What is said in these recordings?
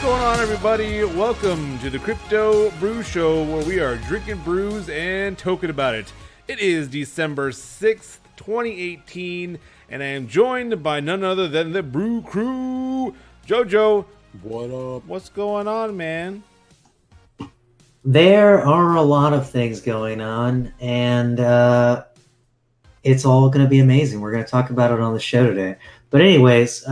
going on, everybody? Welcome to the Crypto Brew Show, where we are drinking brews and talking about it. It is December 6th, 2018, and I am joined by none other than the Brew Crew. Jojo, what up? What's going on, man? There are a lot of things going on, and it's all going to be amazing. We're going to talk about it on the show today. But anyways,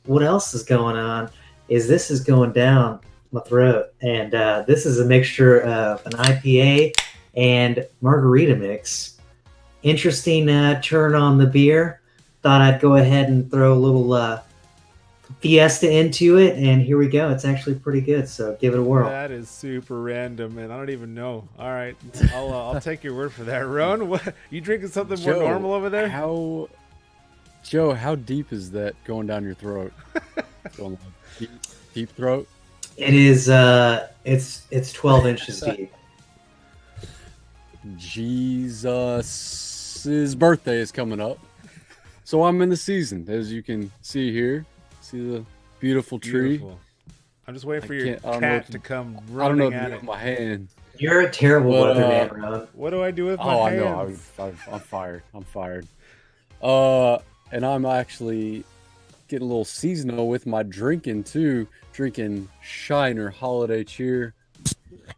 what else is going on is this is going down my throat, and this is a mixture of an IPA and margarita mix. Interesting turn on the beer. Thought I'd go ahead and throw a little fiesta into it, and here we go. It's actually pretty good, so give it a whirl. That is super random, and I don't even know. All right, I'll take your word for that. Ron, what, you drinking something more normal over there? How deep is that going down your throat? Deep throat? It is. It's 12 inches deep. Jesus' birthday is coming up, so I'm in the season, as you can see here. See the beautiful tree. Beautiful. I'm just waiting for your cat to come running I don't know at what it. my hand. You're a terrible weatherman, Ron. What do I do with my I hands? know. I'm fired. And I'm actually getting a little seasonal with my drinking too. Drinking Shiner Holiday Cheer.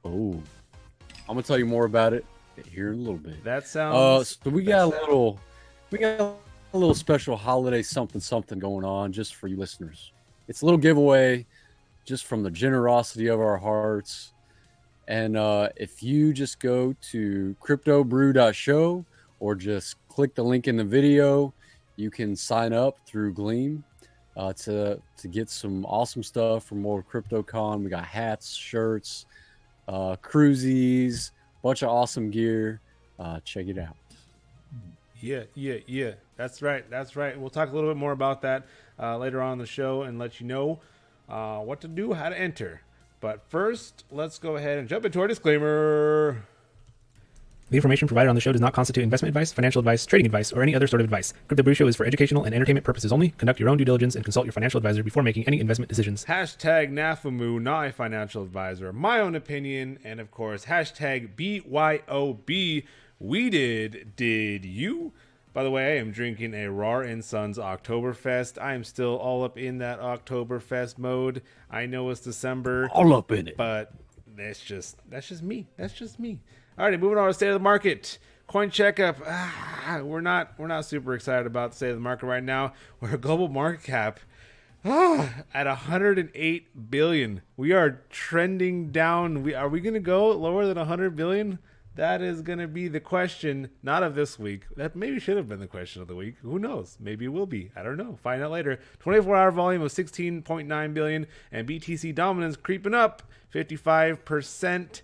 Oh, I'm gonna tell you more about it here in a little bit. That sounds. So we got a little special holiday something going on just for you listeners. It's a little giveaway, just from the generosity of our hearts. And if you just go to cryptobrew.show or just click the link in the video, you can sign up through Gleam to get some awesome stuff for more CryptoCon. We got hats, shirts, cruises, bunch of awesome gear. Check it out. Yeah. That's right. We'll talk a little bit more about that later on in the show and let you know what to do, how to enter. But first, let's go ahead and jump into our disclaimer. The information provided on the show does not constitute investment advice, financial advice, trading advice, or any other sort of advice. Crypto Brew Show is for educational and entertainment purposes only. Conduct your own due diligence and consult your financial advisor before making any investment decisions. Hashtag NAFAMU, not a financial advisor. My own opinion, and of course, hashtag BYOB. We did you? By the way, I am drinking a Rar & Sons Oktoberfest. I am still all up in that Oktoberfest mode. I know it's December. All up in it. But that's just me. All right, moving on to state of the market. Coin checkup. We're not super excited about the state of the market right now. We're a global market cap at 108 billion. We are trending down. Are we going to go lower than 100 billion? That is going to be the question, not of this week. That maybe should have been the question of the week. Who knows? Maybe it will be. I don't know. Find out later. 24-hour volume of 16.9 billion, and BTC dominance creeping up 55%.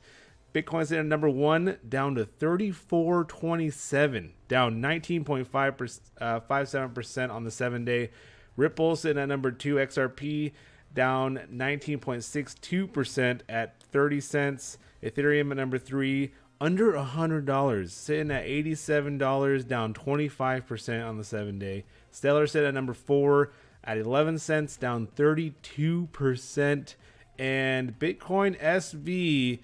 Bitcoin sitting at number 1, down to 34.27, down 19.57% on the 7-day. Ripple sitting at number 2, XRP down 19.62% at 30 cents. Ethereum at number 3, under $100, sitting at $87, down 25% on the 7-day. Stellar sitting at number 4 at 11 cents, down 32%. And Bitcoin SV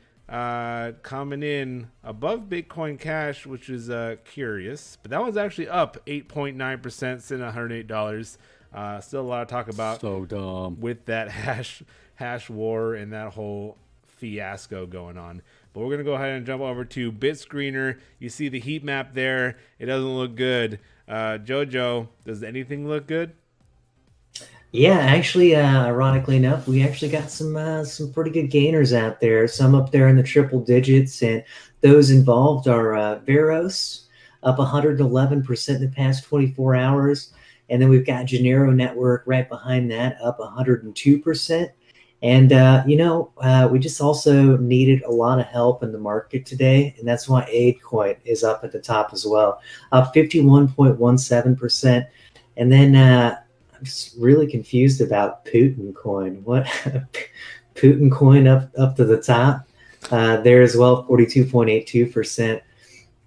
coming in above Bitcoin Cash, which is curious. But that one's actually up 8.9%, sitting at $108. Still a lot of talk about So dumb with that hash war and that whole fiasco going on. But we're going to go ahead and jump over to BitScreener. You see the heat map there. It doesn't look good. Jojo, does anything look good? Yeah, actually, ironically enough, we actually got some pretty good gainers out there. Some up there in the triple digits, and those involved are Veros up 111% in the past 24 hours. And then we've got Genero Network right behind that, up 102%. And, we just also needed a lot of help in the market today, and that's why AidCoin is up at the top as well, up 51.17%. And then I'm just really confused about Putin coin. What? Putin coin up to the top there as well, 42.82%.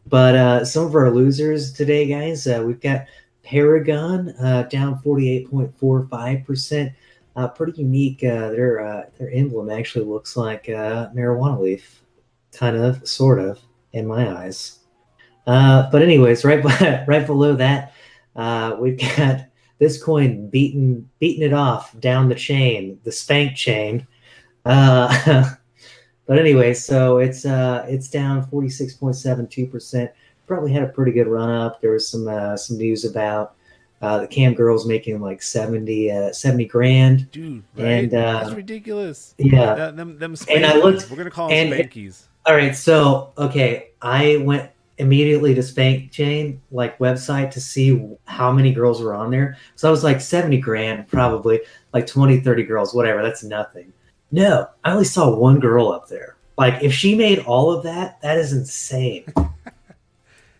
But some of our losers today, guys, we've got Paragon down 48.45%. pretty unique. Their emblem actually looks like a marijuana leaf, kind of, sort of, in my eyes. But anyways, right below that, we've got this coin beating it off down the chain, the spank chain. But anyway, so it's down 46.72%. Probably had a pretty good run up. There was some news about the cam girls making like 70 grand. Dude, right? And That's ridiculous. yeah, Them spankies. and I looked. We're gonna call them And spankies. all right, so okay, I went immediately to Spank Chain like website to see how many girls were on there. So I was like 70 grand, probably like 20, 30 girls, whatever. That's nothing. No, I only saw one girl up there. Like if she made all of that, that is insane.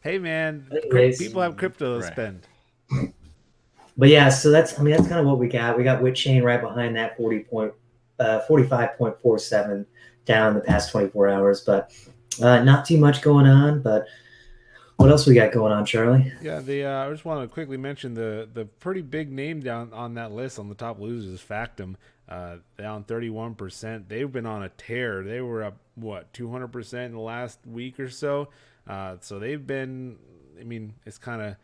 Hey man, Anyways. people have crypto to Right. spend. But yeah, so that's kind of what we got. We got Wit Chain right behind that 45.47 down the past 24 hours, but not too much going on. But what else we got going on, Charlie? Yeah, I just want to quickly mention the pretty big name down on that list on the top losers is Factum, down 31%. They've been on a tear. They were up 200% in the last week or so. So they've been. I mean, it's kind of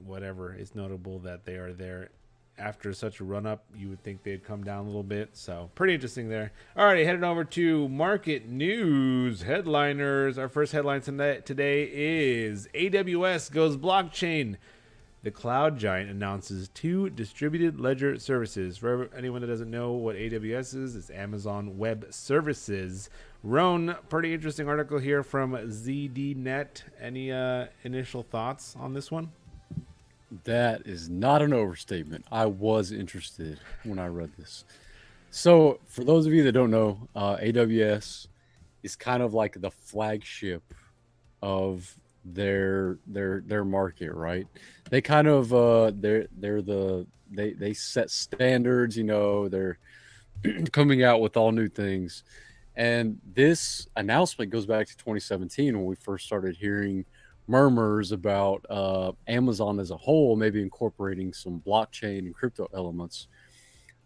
whatever. It's notable that they are there after such a run up. You would think they'd come down a little bit. So pretty interesting there. All right, heading over to market news headliners. Our first headline today is AWS goes blockchain. The cloud giant announces 2 distributed ledger services. For anyone that doesn't know what AWS is, it's Amazon Web Services. Roan, pretty interesting article here from ZDNet. Any initial thoughts on this one? That is not an overstatement. I was interested when I read this. So, for those of you that don't know, AWS is kind of like the flagship of their market, right? They kind of they set standards. They're coming out with all new things, and this announcement goes back to 2017 when we first started hearing murmurs about Amazon as a whole maybe incorporating some blockchain and crypto elements.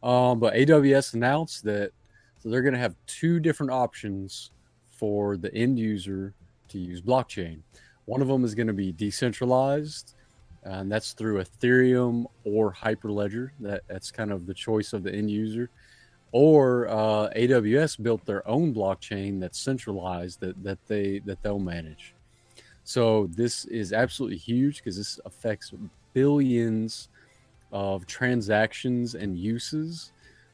But AWS announced that so they're going to have 2 different options for the end user to use blockchain. One of them is going to be decentralized, and that's through Ethereum or Hyperledger. That's kind of the choice of the end user. Or AWS built their own blockchain that's centralized that they'll manage. So this is absolutely huge because this affects billions of transactions and uses.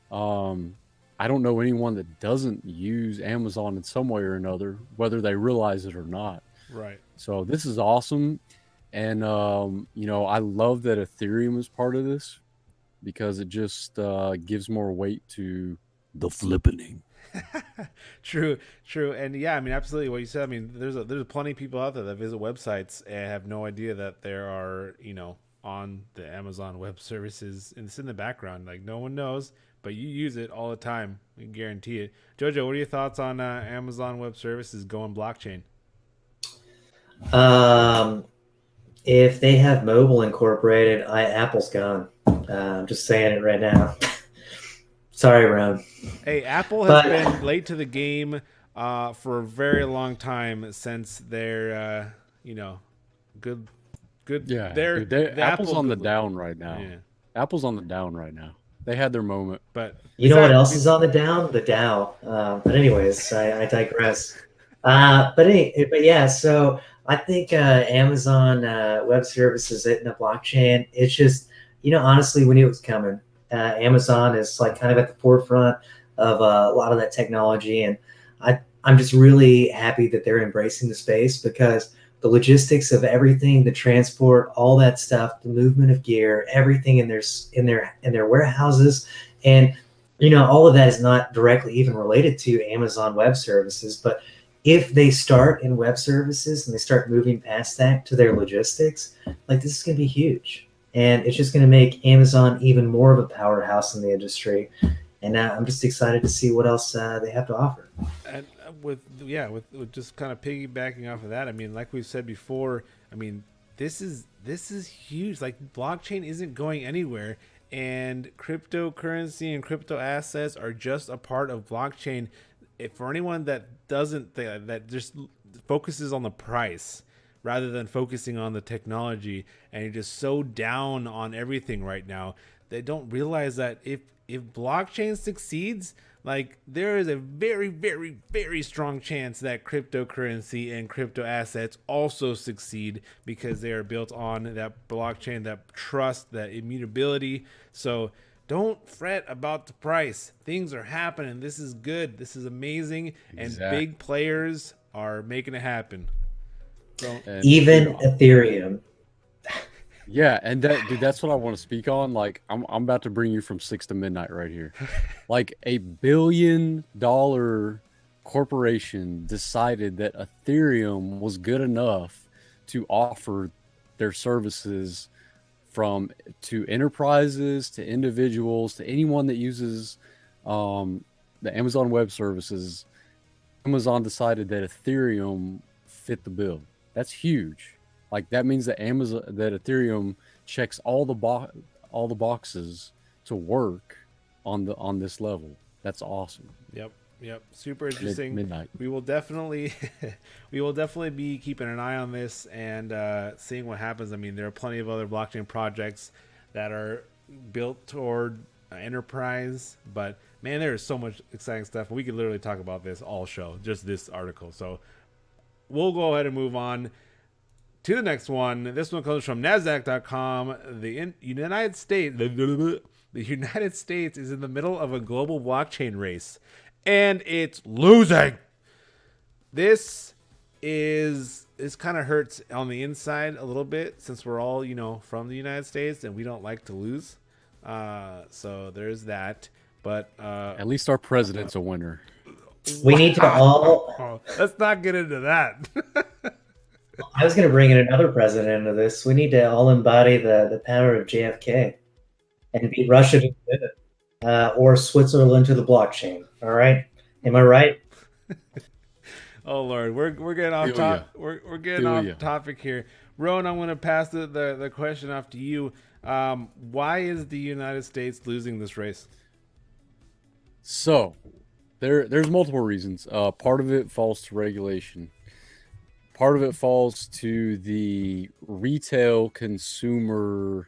I don't know anyone that doesn't use Amazon in some way or another, whether they realize it or not. Right. So this is awesome. And, I love that Ethereum is part of this because it just gives more weight to the flippening. True. And yeah, I mean, absolutely what you said. I mean, there's plenty of people out there that visit websites and have no idea that there are, on the Amazon Web Services, and it's in the background. Like no one knows, but you use it all the time. We can guarantee it. Jojo, what are your thoughts on Amazon Web Services going blockchain? If they have mobile incorporated, Apple's gone. I'm just saying it right now. Sorry, Ron. Hey, Apple has been late to the game for a very long time since their, good. Yeah, Apple's on the down right now. Yeah. Apple's on the down right now. They had their moment. But you know what else is on the down? The Dow. But anyways, I digress. But yeah, so I think Amazon Web Services in a blockchain. It's just, honestly, we knew it was coming. Amazon is like kind of at the forefront of a lot of that technology, and I'm just really happy that they're embracing the space because the logistics of everything, the transport, all that stuff, the movement of gear, everything in their warehouses, and all of that is not directly even related to Amazon Web Services, but if they start in web services and they start moving past that to their logistics, like this is going to be huge. And it's just going to make Amazon even more of a powerhouse in the industry. And I'm just excited to see what else they have to offer. And with just kind of piggybacking off of that, I mean, like we've said before, I mean, this is huge. Like blockchain isn't going anywhere. and cryptocurrency and crypto assets are just a part of blockchain. If for anyone that doesn't that just focuses on the price rather than focusing on the technology, and you're just so down on everything right now, they don't realize that if blockchain succeeds, like there is a very, very, very strong chance that cryptocurrency and crypto assets also succeed, because they are built on that blockchain, that trust, that immutability. So don't fret about the price. Things are happening. This is good. This is amazing. And big players are making it happen. So, even Ethereum. Yeah, and that, dude, that's what I want to speak on. Like, I'm about to bring you from 6 to midnight right here. Like, $1 billion corporation decided that Ethereum was good enough to offer their services to enterprises, to individuals, to anyone that uses the Amazon Web Services. Amazon decided that Ethereum fit the bill. That's huge. Like, that means that Ethereum checks all the boxes to work on this level. That's awesome. Yep. Super interesting. Midnight. We will definitely be keeping an eye on this and seeing what happens. I mean, there are plenty of other blockchain projects that are built toward enterprise, but man, there is so much exciting stuff. We could literally talk about this all show, just this article. So we'll go ahead and move on to the next one. This one comes from Nasdaq.com. The United States is in the middle of a global blockchain race, and it's losing. This kind of hurts on the inside a little bit, since we're all from the United States and we don't like to lose. So there's that. But at least our president's a winner. We need to all. Let's not get into that. I was going to bring in another president into this. We need to all embody the power of JFK and beat Russia to it, or Switzerland to the blockchain. All right, am I right? Oh Lord, we're getting off top. We're getting off topic here. Rowan, I'm going to pass the question off to you. Why is the United States losing this race? So, there's multiple reasons. Part of it falls to regulation. Part of it falls to the retail consumers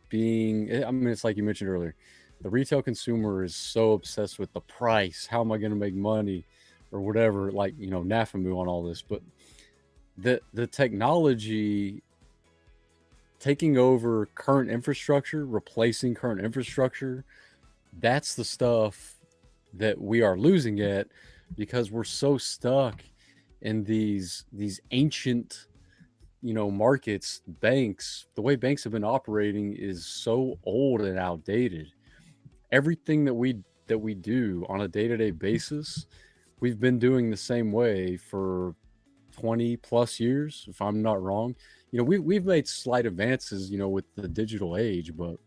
being, I mean, it's like you mentioned earlier, the retail consumer is so obsessed with the price. How am I going to make money or whatever, like, NAFAMU on all this. But the technology taking over current infrastructure, replacing current infrastructure, that's the stuff that we are losing at, because we're so stuck in these ancient, markets. Banks, the way banks have been operating is so old and outdated. Everything that we do on a day-to-day basis, we've been doing the same way for 20 plus years, if I'm not wrong. We've made slight advances, with the digital age, but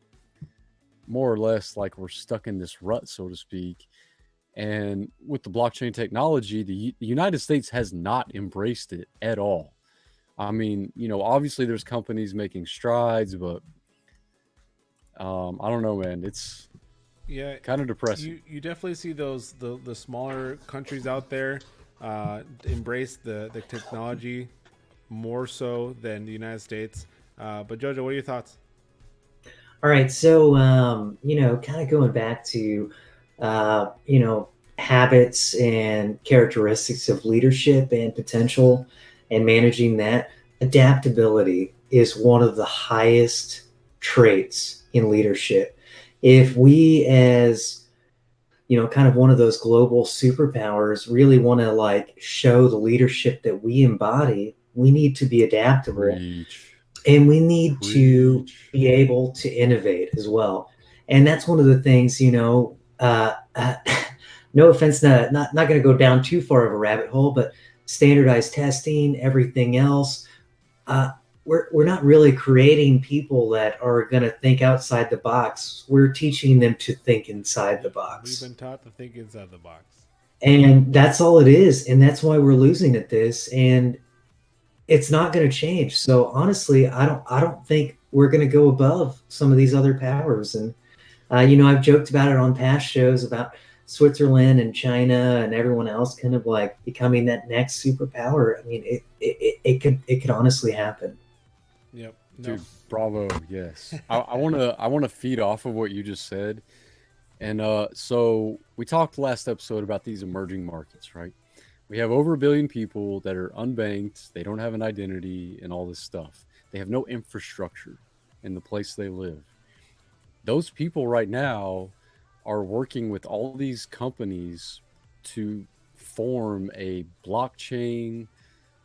more or less like we're stuck in this rut, so to speak. And with the blockchain technology, the United States has not embraced it at all. I mean, obviously there's companies making strides, but I don't know, man. It's kind of depressing. You definitely see those the smaller countries out there embrace the technology more so than the United States. But Jojo, what are your thoughts? All right, so kind of going back to habits and characteristics of leadership and potential and managing that, adaptability is one of the highest traits in leadership. If we, as kind of one of those global superpowers, really want to show the leadership that we embody, we need to be adaptable. Preach. And we need to be able to innovate as well. And that's one of the things, no offense, not going to go down too far of a rabbit hole, but standardized testing, everything else, we're not really creating people that are going to think outside the box. We're teaching them to think inside the box. We've been taught to think inside the box. And that's all it is. And that's why we're losing at this. And it's not going to change. So honestly, I don't think we're going to go above some of these other powers. And I've joked about it on past shows about Switzerland and China and everyone else kind of like becoming that next superpower. I mean, it could honestly happen. Yep. No. Dude, bravo. Yes. I want to feed off of what you just said. And so we talked last episode about these emerging markets, right? We have over 1 billion people that are unbanked. They don't have an identity and all this stuff. They have no infrastructure in the place they live. Those people right now are working with all these companies to form a blockchain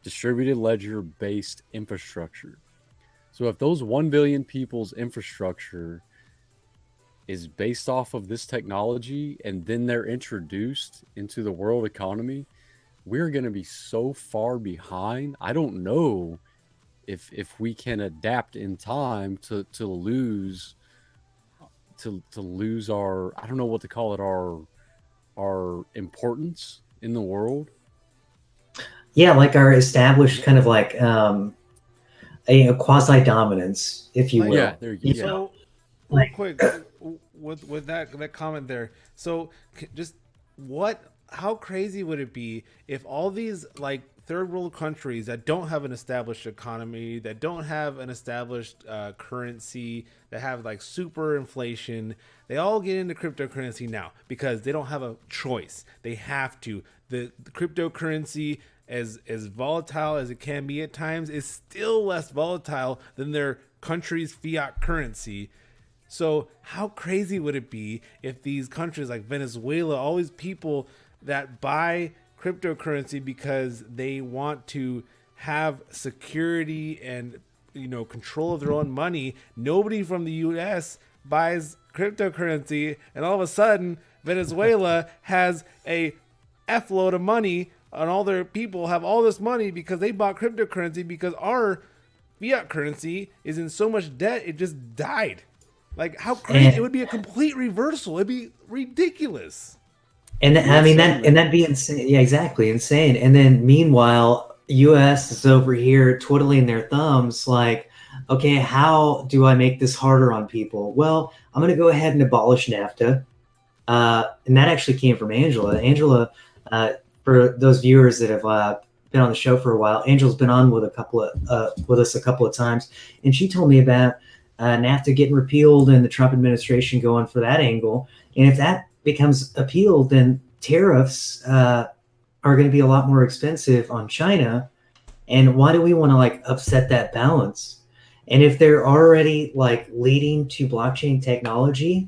distributed ledger based infrastructure. So if those 1 billion people's infrastructure is based off of this technology and then they're introduced into the world economy, we're going to be so far behind. I don't know if we can adapt in time to lose our, I don't know what to call it, our importance in the world. Yeah, like our established kind of like a quasi dominance, if you will. Yeah, there you go. So, real quick, with that comment there. So, just how crazy would it be if all these like third world countries that don't have an established economy, that don't have an established currency, that have like super inflation, they all get into cryptocurrency now because they don't have a choice. They have to. The cryptocurrency, as volatile as it can be at times, is still less volatile than their country's fiat currency. So how crazy would it be if these countries like Venezuela, all these people that buy cryptocurrency because they want to have security and control of their own money, nobody from the US buys cryptocurrency, and all of a sudden Venezuela has a F load of money, and all their people have all this money because they bought cryptocurrency, because our fiat currency is in so much debt it just died. Like, how crazy! It would be a complete reversal. It'd be ridiculous. And that'd be insane. Yeah, exactly, insane. And then meanwhile, U.S. is over here twiddling their thumbs, like, okay, how do I make this harder on people? Well, I'm going to go ahead and abolish NAFTA, and that actually came from Angela. Angela, for those viewers that have been on the show for a while, Angela's been on with us a couple of times, and she told me about NAFTA getting repealed and the Trump administration going for that angle. And if that becomes appealed, then tariffs are going to be a lot more expensive on China. And why do we want to like upset that balance? And if they're already like leading to blockchain technology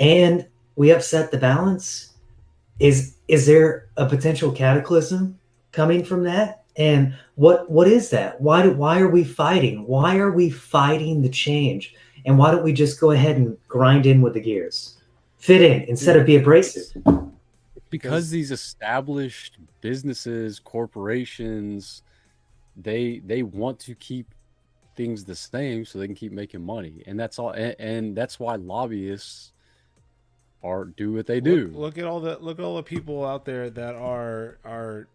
and we upset the balance, is there a potential cataclysm coming from that? And what is that? Why are we fighting? Why are we fighting the change? And why don't we just go ahead and grind in with the gears? Fit in instead of be abrasive. Because these established businesses, corporations, they want to keep things the same so they can keep making money. And that's all, and that's why lobbyists do what they do. Look at all the people out there that are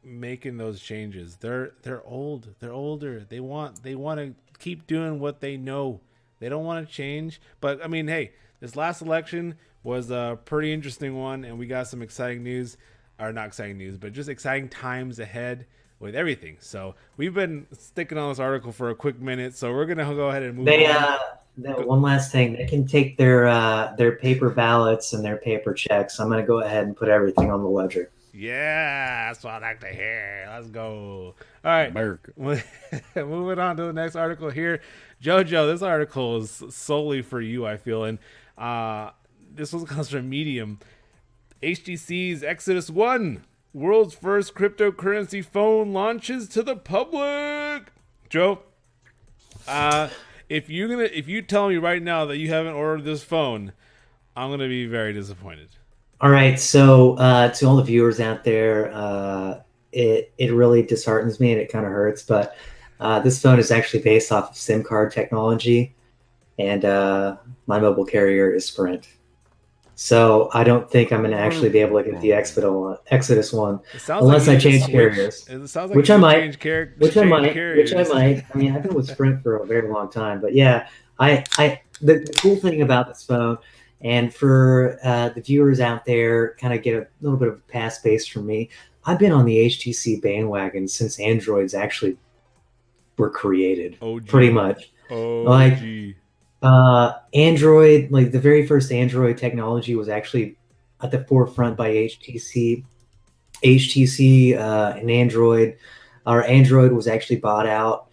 making those changes. They're old. They're older. They want to keep doing what they know. They don't want to change. But I mean, hey, this last election was a pretty interesting one, and we got some exciting news, or not exciting news, but just exciting times ahead with everything. So we've been sticking on this article for a quick minute, so we're gonna go ahead and move on. One last thing, they can take their paper ballots and their paper checks. I'm gonna go ahead and put everything on the ledger. Yeah, that's what I like to hear. Let's go. All right, America. Moving on to the next article here. Jojo, this article is solely for you, I feel. And this one comes from Medium. HTC's Exodus 1, world's first cryptocurrency phone, launches to the public. Joe, if you tell me right now that you haven't ordered this phone, I'm gonna be very disappointed. All right, so to all the viewers out there, it really disheartens me and it kind of hurts, but this phone is actually based off of SIM card technology, and my mobile carrier is Sprint. So I don't think I'm going to actually be able to get the Exodus one It sounds unless like you I need to change switch. carriers. It sounds like Which you I need to might. change Which I change might. carriers. Which I might. I mean, I've been with Sprint for a very long time, but yeah, the cool thing about this phone, and for the viewers out there, kind of get a little bit of a pass base from me. I've been on the HTC bandwagon since Androids actually were created, OG. pretty much. Like OG. Android, like the very first Android technology was actually at the forefront by HTC. HTC and Android, our Android was actually bought out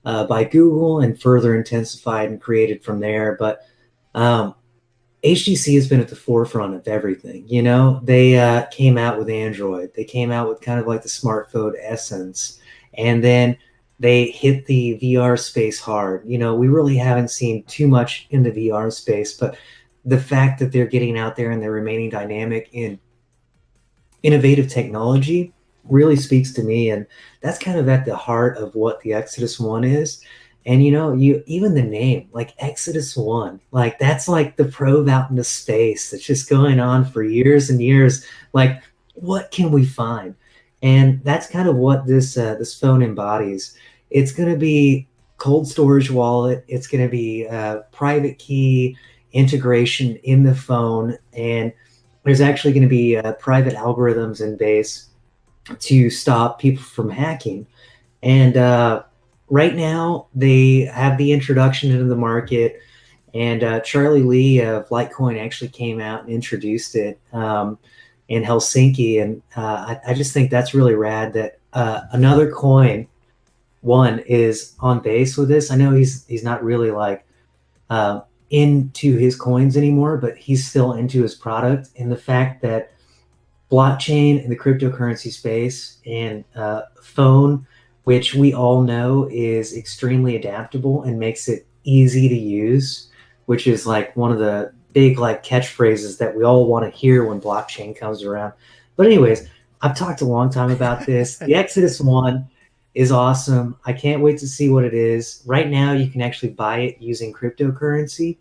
by Google and further intensified and created from there. But HTC has been at the forefront of everything. You know, they came out with Android. They came out with kind of like the smartphone essence, and then they hit the VR space hard. You know, we really haven't seen too much in the VR space, but the fact that they're getting out there and they're remaining dynamic in innovative technology really speaks to me, and that's kind of at the heart of what the Exodus One is. And you know, you even the name, like Exodus One, like that's like the probe out into space that's just going on for years and years. Like, what can we find? And that's kind of what this phone embodies. It's going to be cold storage wallet. It's going to be private key integration in the phone, and there's actually going to be private algorithms in base to stop people from hacking. And right now, they have the introduction into the market, and Charlie Lee of Litecoin actually came out and introduced it in Helsinki. And I just think that's really rad that another coin one is on base with this. I know he's not really like into his coins anymore, but he's still into his product. And the fact that blockchain in the cryptocurrency space and phone, which we all know is extremely adaptable and makes it easy to use, which is like one of the big like catchphrases that we all want to hear when blockchain comes around. But anyways, I've talked a long time about this. The Exodus One is awesome. I can't wait to see what it is. Right now, you can actually buy it using cryptocurrency,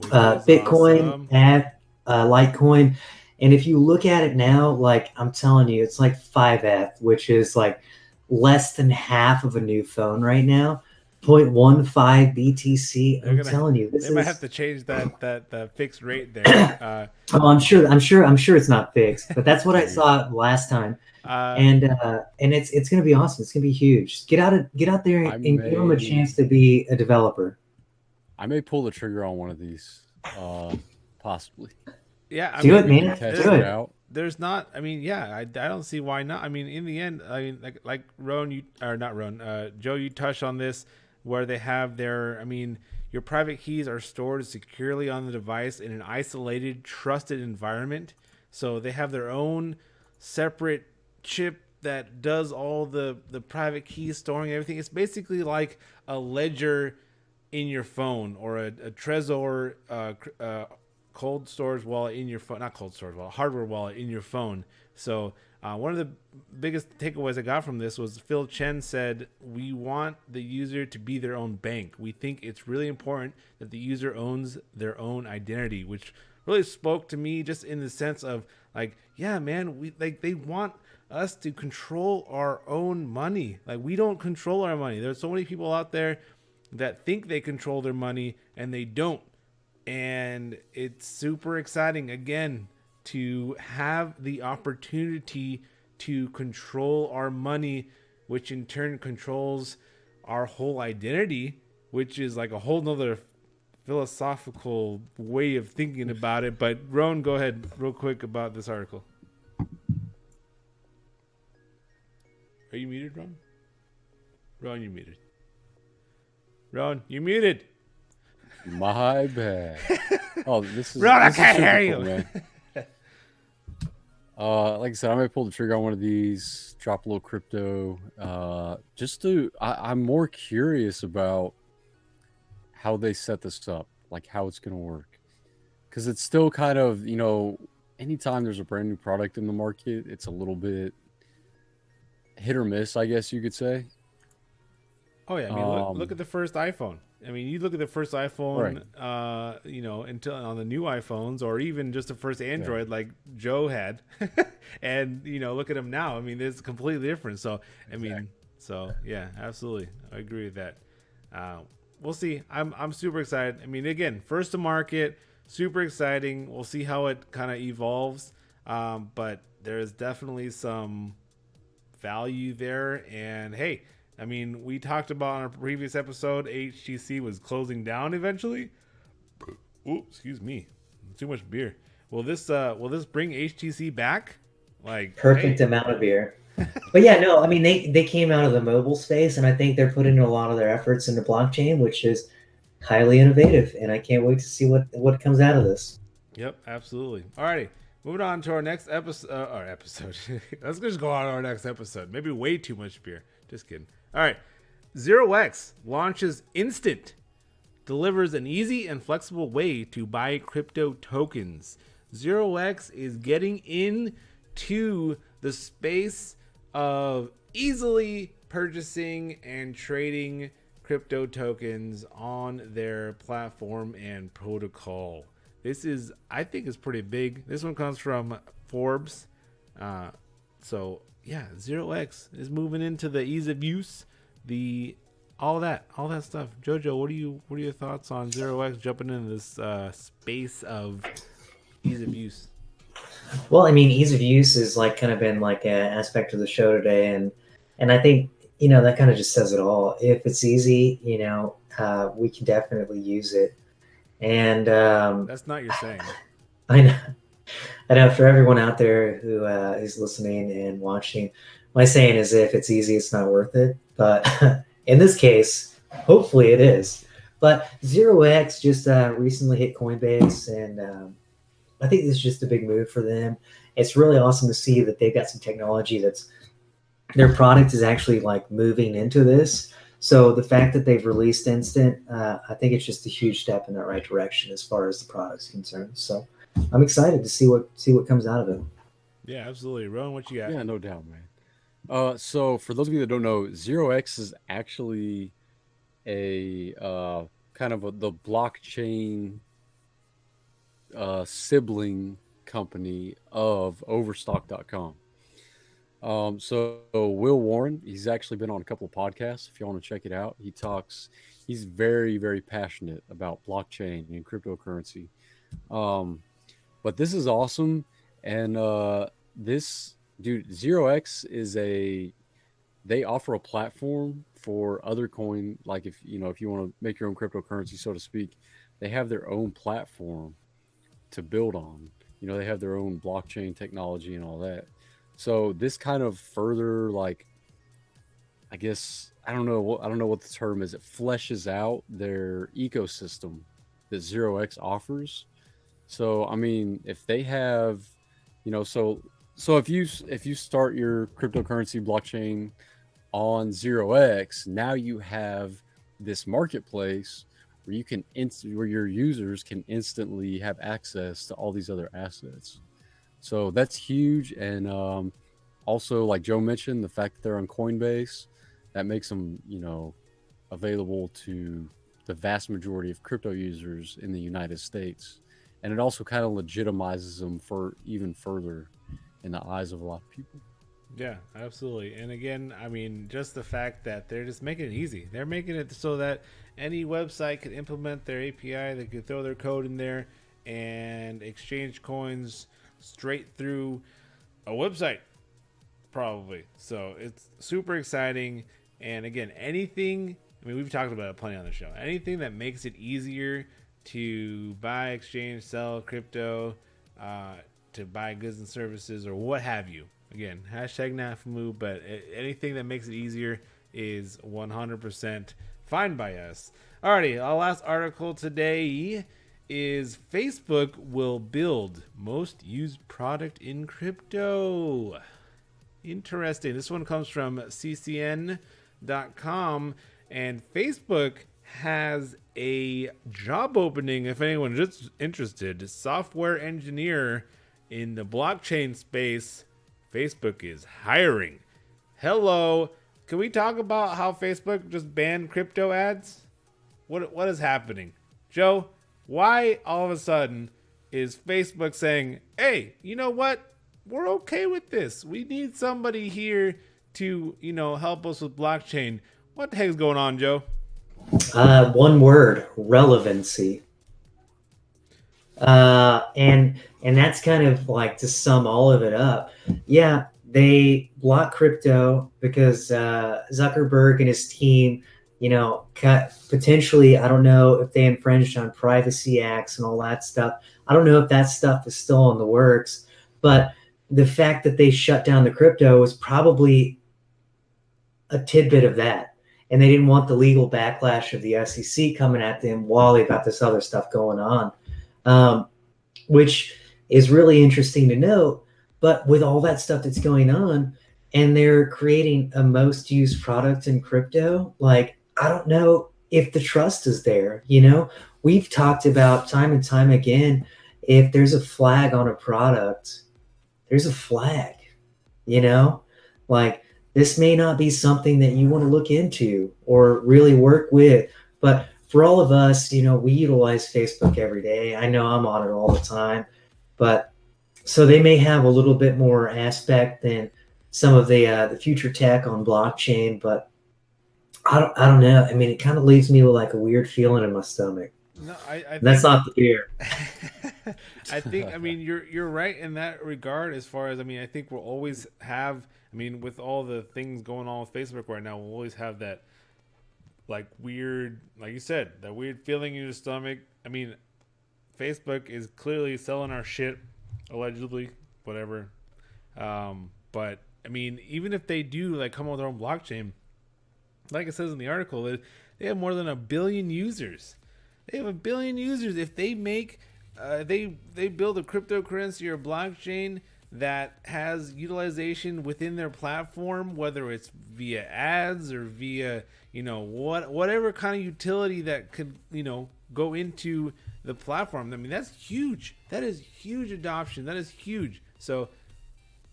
Bitcoin, Awesome. Litecoin. And if you look at it now, like I'm telling you, it's like 5F, which is like less than half of a new phone right now. 0.15 BTC. I'm telling you, They might have to change that fixed rate there. Oh, I'm sure it's not fixed, but that's what I saw last time. And it's gonna be awesome. It's gonna be huge. Get out there and give them a chance to be a developer. I may pull the trigger on one of these, possibly. Yeah, Do it, man. Test Do it it. out. There's not. I mean, yeah, I don't see why not. I mean, in the end, I mean, like Roan, you or not Roan, Joe, you touched on this where they have their. I mean, your private keys are stored securely on the device in an isolated, trusted environment. So they have their own separate chip that does all the private keys storing everything. It's basically like a ledger in your phone or a Trezor cold storage wallet in your phone, not cold storage wallet, hardware wallet in your phone. So one of the biggest takeaways I got from this was Phil Chen said, we want the user to be their own bank. We think it's really important that the user owns their own identity, which really spoke to me just in the sense of like, yeah, man, we like they want us to control our own money. Like we don't control our money. There's so many people out there that think they control their money and they don't. And it's super exciting again to have the opportunity to control our money, which in turn controls our whole identity, which is like a whole nother philosophical way of thinking about it. But Roan, go ahead real quick about this article. Are you muted, Roan? Roan, you muted. Roan, you muted. My bad. Oh, this is. Roan, I this is can't super hear cool, you. man. Like I said, I might pull the trigger on one of these, drop a little crypto. I'm more curious about how they set this up, like how it's going to work. Because it's still kind of, anytime there's a brand new product in the market, it's a little bit hit or miss, I guess you could say. Oh yeah, I mean look at the first iPhone. I mean, you look at the first iPhone, until on the new iPhones, or even just the first Android, like Joe had, and look at them now. I mean, it's completely different. So I mean, yeah, absolutely, I agree with that. We'll see. I'm super excited. I mean, again, first to market, super exciting. We'll see how it kind of evolves, but there's definitely some value there. And hey, I mean, we talked about on a previous episode, HTC was closing down eventually. Ooh, excuse me, too much beer. Will this bring HTC back? Like Perfect amount of beer. But yeah, no, I mean they came out of the mobile space, and I think they're putting a lot of their efforts into blockchain, which is highly innovative, and I can't wait to see what comes out of this. Yep, absolutely. Alrighty, moving on to our next episode. Let's just go on to our next episode. Maybe way too much beer. Just kidding. All right, 0x launches Instant, delivers an easy and flexible way to buy crypto tokens. 0x is getting into the space of easily purchasing and trading crypto tokens on their platform and protocol. This is, I think, is pretty big. This one comes from Forbes. So yeah, 0x is moving into the ease of use, all that stuff. Jojo, what are your thoughts on 0x jumping into this space of ease of use? Well, I mean, ease of use is like kind of been like an aspect of the show today, and I think that kind of just says it all. If it's easy, we can definitely use it. And that's not your saying. I know. I know for everyone out there who is listening and watching, my saying is if it's easy, it's not worth it. But in this case, hopefully it is. But 0x just recently hit Coinbase, and I think this is just a big move for them. It's really awesome to see that they've got some technology that's their product is actually like moving into this. So the fact that they've released Instant, I think it's just a huge step in that right direction as far as the product's concerned. So I'm excited to see what comes out of it. Yeah, absolutely. Rowan, what you got? Yeah, no doubt, man. So for those of you that don't know, 0x is actually a kind of the blockchain sibling company of Overstock.com. So Will Warren, he's actually been on a couple of podcasts. If you want to check it out, he's very, very passionate about blockchain and cryptocurrency. But this is awesome. And this dude, 0x they offer a platform for other coin. Like if you want to make your own cryptocurrency, so to speak, they have their own platform to build on. They have their own blockchain technology and all that. So this kind of further, like, I guess, I don't know what the term is. It fleshes out their ecosystem that 0x offers. So, I mean, if they have, so if you start your cryptocurrency blockchain on 0x, now you have this marketplace where where your users can instantly have access to all these other assets. So that's huge. And also, like Joe mentioned, the fact that they're on Coinbase, that makes them, available to the vast majority of crypto users in the United States. And it also kind of legitimizes them for even further in the eyes of a lot of people. Yeah, absolutely. And again, I mean, just the fact that they're just making it easy. They're making it so that any website could implement their API. They could throw their code in there and exchange coins straight through a website, probably. So it's super exciting. And again, anything, I mean, we've talked about it plenty on the show. Anything that makes it easier to buy, exchange, sell crypto, to buy goods and services, or what have you. Again, hashtag NAFMU, but anything that makes it easier is 100% fine by us. Alrighty, our last article today is Facebook will build most used product in crypto. Interesting. This one comes from ccn.com, and Facebook has a job opening, if anyone's just interested, software engineer in the blockchain space. Facebook is hiring. Hello, can we talk about how Facebook just banned crypto ads? What is happening? Joe, why all of a sudden is Facebook saying, hey, you know what? We're okay with this. We need somebody here to, help us with blockchain. What the heck is going on, Joe? One word: relevancy. And that's kind of like, to sum all of it up. Yeah, they block crypto because Zuckerberg and his team, potentially, I don't know if they infringed on privacy acts and all that stuff. I don't know if that stuff is still in the works, but the fact that they shut down the crypto was probably a tidbit of that. And they didn't want the legal backlash of the SEC coming at them while they got this other stuff going on, which is really interesting to note. But with all that stuff that's going on, and they're creating a most used product in crypto, like, I don't know if the trust is there. We've talked about time and time again, if there's a flag on a product, there's a flag, like, this may not be something that you want to look into or really work with. But for all of us, we utilize Facebook every day. I know I'm on it all the time, but so they may have a little bit more aspect than some of the future tech on blockchain, but I don't know. I mean, it kind of leaves me with like a weird feeling in my stomach. No, I think, that's not the beer. I think, you're right in that regard. As far as, I think we'll always have, with all the things going on with Facebook right now, we'll always have that, like, weird, like you said, that weird feeling in your stomach. Facebook is clearly selling our shit, allegedly, whatever. But even if they do, like, come up with their own blockchain, like it says in the article, they have more than 1 billion users. They have 1 billion users. If they make, they build a cryptocurrency or blockchain that has utilization within their platform, whether it's via ads or via, whatever kind of utility that could, go into the platform. That's huge. That is huge adoption. That is huge. So,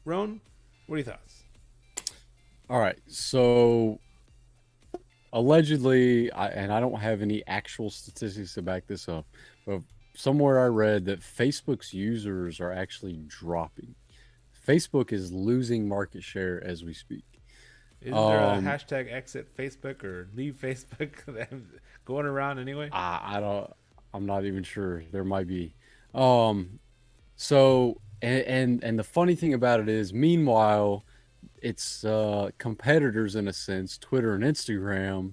Roan, what are your thoughts? All right. So, allegedly, and I don't have any actual statistics to back this up, but somewhere I read that Facebook's users are actually dropping. Facebook is losing market share as we speak. Isn't there a hashtag exit Facebook or leave Facebook going around anyway? I'm not even sure. There might be. So, and the funny thing about it is, meanwhile, it's competitors in a sense, Twitter and Instagram,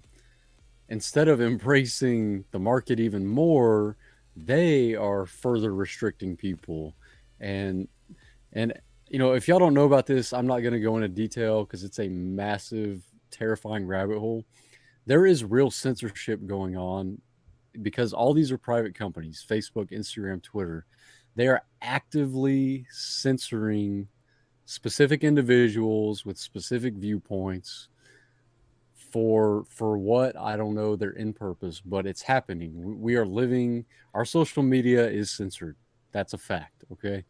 instead of embracing the market even more, they are further restricting people. And if y'all don't know about this, I'm not going to go into detail because it's a massive, terrifying rabbit hole. There is real censorship going on because all these are private companies, Facebook, Instagram, Twitter. They are actively censoring specific individuals with specific viewpoints for what, I don't know their end purpose, but it's happening. We are living, our social media is censored. That's a fact. Okay.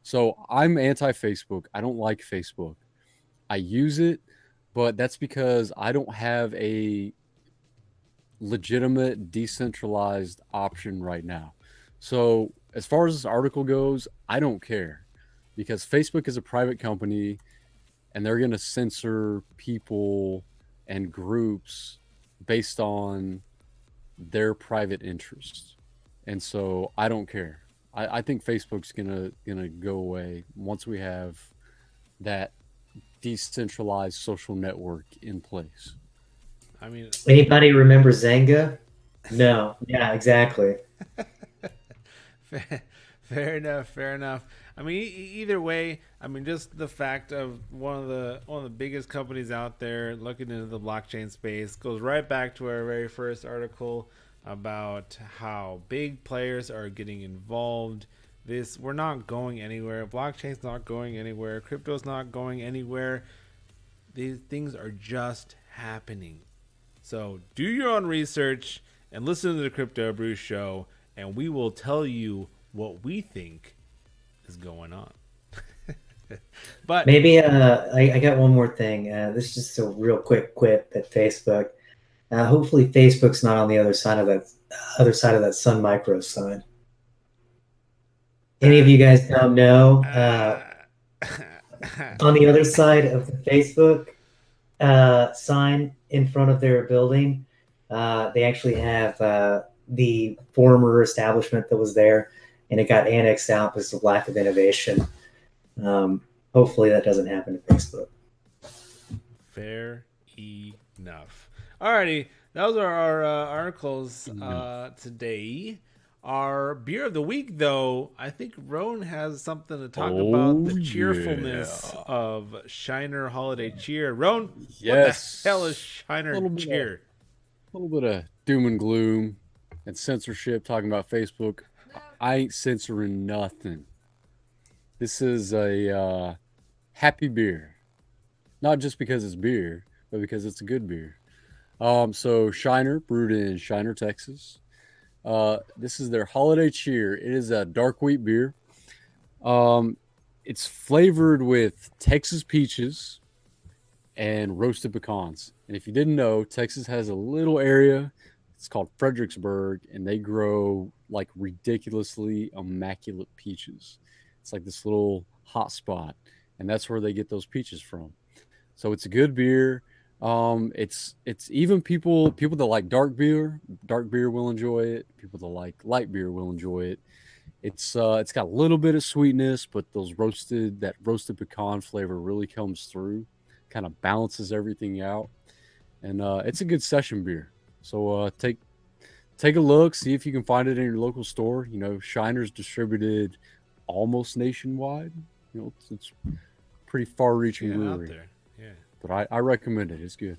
So I'm anti-Facebook. I don't like Facebook. I use it, but that's because I don't have a legitimate decentralized option right now. So as far as this article goes, I don't care because Facebook is a private company and they're going to censor people and groups based on their private interests. And so I don't care. I think Facebook's gonna go away once we have that decentralized social network in place. Anybody remember Zanga? No. Yeah, exactly. Fair enough. Either way, just the fact of one of the biggest companies out there looking into the blockchain space goes right back to our very first article about how big players are getting involved. We're not going anywhere. Blockchain's not going anywhere. Crypto's not going anywhere. These things are just happening. So do your own research and listen to the Crypto Brew Show, and we will tell you what we think is going on. But Maybe I got one more thing. This is just a real quick quip at Facebook. Hopefully, Facebook's not on the other side of that Sun Micro sign. Any of you guys don't know? On the other side of the Facebook sign in front of their building, they actually have the former establishment that was there, and it got annexed out because of lack of innovation. Hopefully, that doesn't happen to Facebook. fair enough. Alrighty, those are our articles today. Our beer of the week, though, I think Roan has something to talk about the cheerfulness of Shiner Holiday Cheer. Roan, Yes. what the hell is Shiner Little bit Cheer? A little bit of doom and gloom and censorship talking about Facebook. I ain't censoring nothing. This is a happy beer. Not just because it's beer, but because it's a good beer. So Shiner, brewed in Shiner, Texas. This is their holiday cheer. It is a dark wheat beer. It's flavored with Texas peaches and roasted pecans. And if you didn't know, Texas has a little area. It's called Fredericksburg, and they grow like ridiculously immaculate peaches. It's like this little hot spot, and that's where they get those peaches from. So it's a good beer. It's even people that like dark beer will enjoy it. People that like light beer will enjoy it. It's got a little bit of sweetness, but that roasted pecan flavor really comes through, kind of balances everything out, and it's a good session beer. So take a look, see if you can find it in your local store. You know, Shiner's distributed almost nationwide. You know, it's pretty far-reaching Out brewery. there. Yeah. But I recommend it. It's good.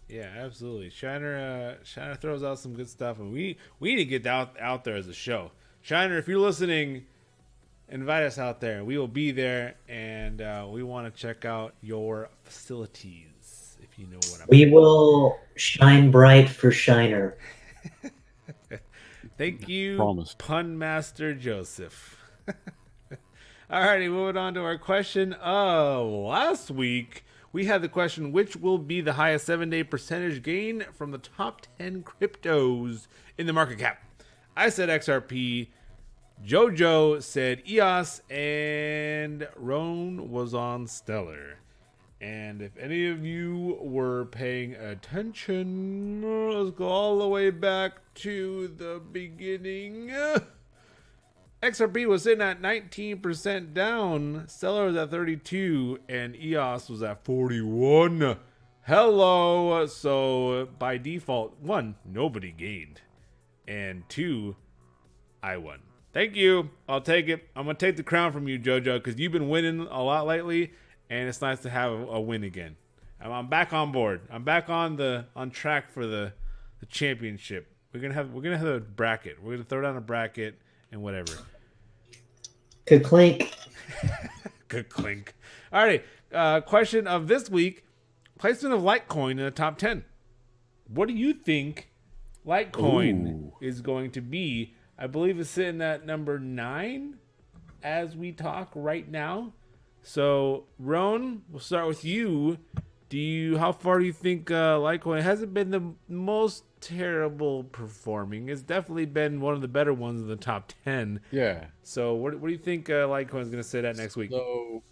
Yeah, absolutely. Shiner throws out some good stuff, and we need to get out there as a show. Shiner, if you're listening, invite us out there. We will be there, and we want to check out your facilities, if you know what I mean. We will shine bright for Shiner. Thank you, Promise. Pun Master Joseph. Alrighty, moving on to our question of last week. We had the question, which will be the highest 7-day percentage gain from the top 10 cryptos in the market cap? I said XRP, Jojo said EOS, and Roan was on Stellar. And if any of you were paying attention, let's go all the way back to the beginning. XRP was sitting at 19% down, Stellar was at 32, and EOS was at 41. Hello. So by default, 1, nobody gained, and 2, I won. Thank you. I'll take it. I'm going to take the crown from you, Jojo, because you've been winning a lot lately, and it's nice to have a win again. I'm back on board. I'm back on track for the championship. We're gonna have a bracket. We're gonna throw down a bracket and whatever. Good clink. Good clink. Alrighty. Question of this week: placement of Litecoin in the top 10. What do you think Litecoin is going to be? I believe it's sitting at number 9 as we talk right now. So, Roan, we'll start with you. How far do you think Litecoin hasn't been the most terrible performing? It's definitely been one of the better ones in the top 10. Yeah. So, what do you think Litecoin is going to sit at next week? So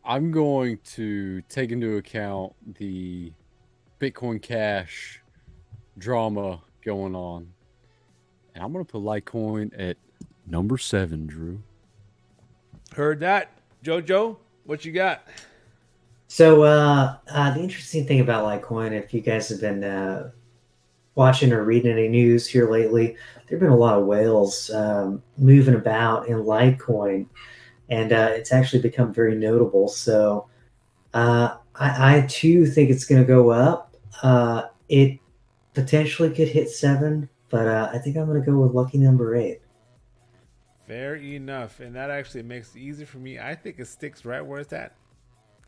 I'm going to take into account the Bitcoin Cash drama going on, and I'm going to put Litecoin at number 7, Drew. Heard that. Jojo, what you got? So the interesting thing about Litecoin, if you guys have been watching or reading any news here lately, there have been a lot of whales moving about in Litecoin, and it's actually become very notable. So I too think it's going to go up. It potentially could hit 7, but I think I'm going to go with lucky number 8. Fair enough. And that actually makes it easy for me. I think it sticks right where it's at.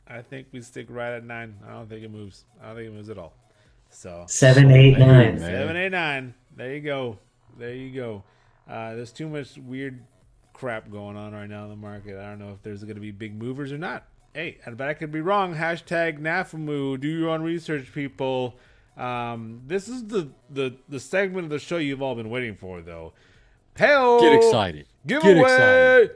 I think we stick right at 9. I don't think it moves. I don't think it moves at all. So 7, 8, 9. 7, 8, 9. There you go. There's too much weird crap going on right now in the market. I don't know if there's going to be big movers or not. Hey, but I could be wrong. Hashtag NAFAMU. Do your own research, people. This is the segment of the show you've all been waiting for, though. Hell, Get excited. Giveaway. Get excited.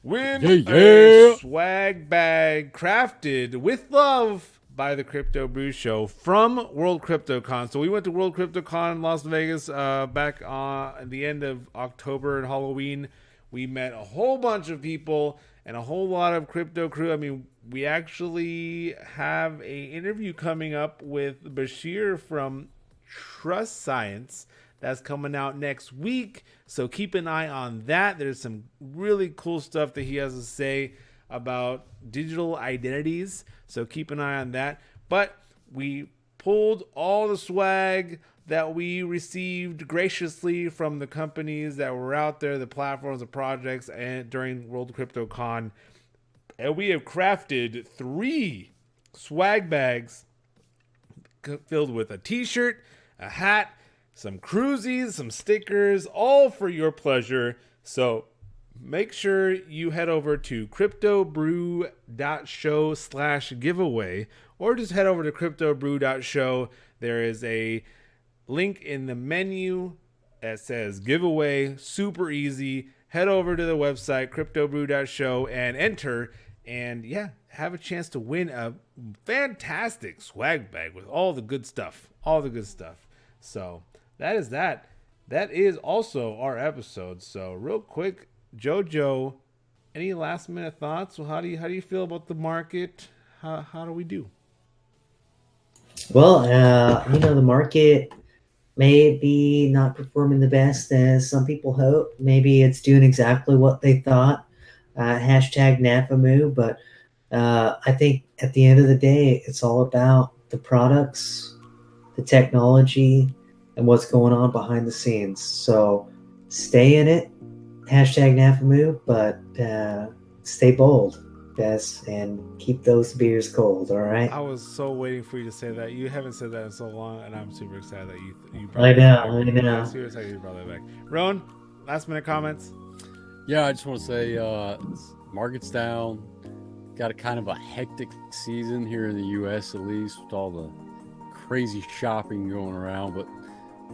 Win Yeah. a swag bag crafted with love by the Crypto Brew Show from World CryptoCon. So we went to World CryptoCon in Las Vegas back at the end of October and Halloween. We met a whole bunch of people and a whole lot of crypto crew. I mean, we actually have a interview coming up with Bashir from Trust Science that's coming out next week. So keep an eye on that. There's some really cool stuff that he has to say about digital identities. So keep an eye on that. But we pulled all the swag that we received graciously from the companies that were out there, the platforms, the projects, and during World CryptoCon. And we have crafted 3 swag bags filled with a t-shirt, a hat, some cruisies, some stickers, all for your pleasure. So make sure you head over to cryptobrew.show/giveaway or just head over to cryptobrew.show. There is a link in the menu that says giveaway. Super easy. Head over to the website cryptobrew.show and enter, and yeah, have a chance to win a fantastic swag bag with all the good stuff. So that is that. That is also our episode. So real quick, Jojo, any last minute thoughts? Well, how do you feel about the market? How do we do? Well, the market may be not performing the best as some people hope. Maybe it's doing exactly what they thought. Hashtag NAFAMU. But I think at the end of the day, it's all about the products, the technology, and what's going on behind the scenes. So stay in it. Hashtag NAFAMU, but stay bold, guys, and keep those beers cold, all right? I was so waiting for you to say that. You haven't said that in so long, and I'm super excited that you brought I it know. back. Super excited you brought that back. Roan, last minute comments? Yeah, I just want to say market's down. Got a kind of a hectic season here in the U.S. at least with all the crazy shopping going around. But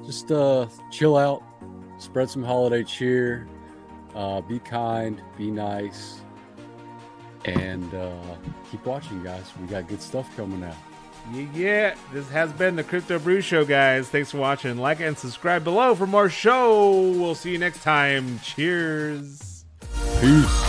just chill out, spread some holiday cheer, be kind, be nice, and keep watching, guys. We got good stuff coming out. Yeah. This has been the Crypto Brew Show, guys. Thanks for watching. Like and subscribe below for more show. We'll see you next time. Cheers. Peace.